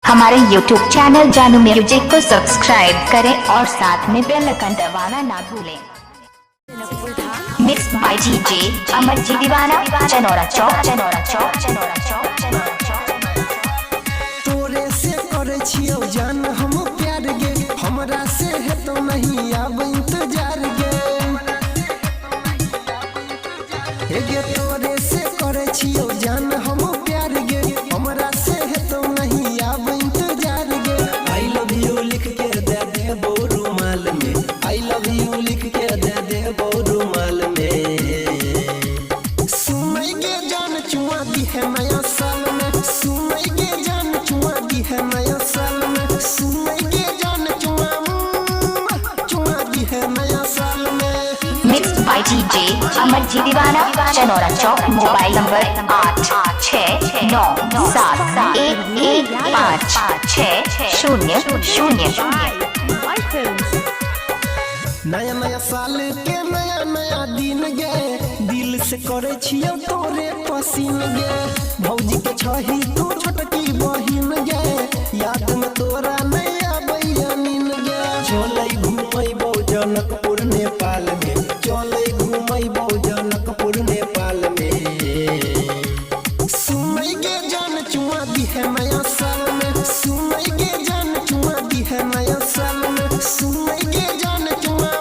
हमारे YouTube channel जानू music को सब्सक्राइब करें और साथ में बेल आइकन दबाना ना भूलें। Mix by DJ Amar ji दीवाना, चनौरा चौक, चनौरा चौक, चनौरा चौक, चनौरा चौक। तोरे से करे छियो जान हम प्यार गे, हमरा से है तो नहीं अब इंतजार गे। गे तोरे से करे छियो जान हम प्यार गे, हमरा से है तो नहीं अब इंतजार गे। आई लव यू लिख के दे दे रुमाल में, आई लव यू लिख के दे दे रुमाल में। सुनाई गे जान चुमा दी है नया साल में, सुनाई गे जान चुमा दी है नया साल में, सुनाई गे जान चुमा दी है नया साल में। Mix by DJ Amar ji दीवाना, चनौरा चौक। Mobile number 8697115600। नया नया साल के नया नया दिन गे, दिल से करे छियो तोरे पसीन गे। भौजी के छही तू छोटकी बहिन गे, याद में तोरा नया बयानीन गे। चलै घुमैबो जनकपुर नेपाल में, चलै घुमैबो जनकपुर नेपाल में। सुनै गे जान चुमा दी है नया साल में, सुनै गे जान चुमा दी है नया साल में, सुनै गे जान चुमा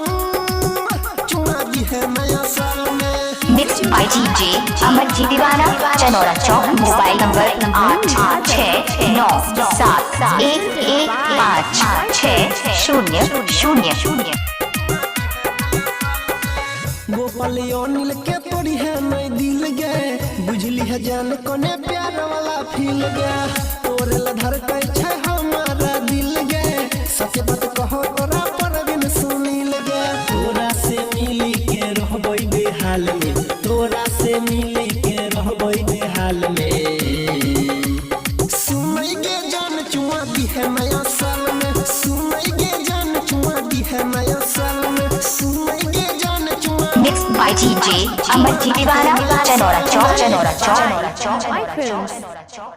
दी है नया साल में। Mix by DJ Amar ji दीवाना, चनौरा चौक। Mobile number 8697115600। गोपाल अनिल के तोड़ी है मैं दिल गे, बुझली है जान कोने प्यार वाला फील गे। तोरे ला धड़कै छै हमारा दिल गे, सच बात कहो तोरा पर बिन सुनील गे। तोरा से मिली के रहबै बेहाल में, तोरा से मिली के रहबै बेहाल में। सुनै गे जान चुमा दी है नया साल में, सुनै गे जान चुमा दी है नया साल में, सुनै गे जान चुमा। Mix by DJ Amar ji दीवाना, चनौरा चौक, चनौरा चौक, चनौरा चौक, चनौरा चौक।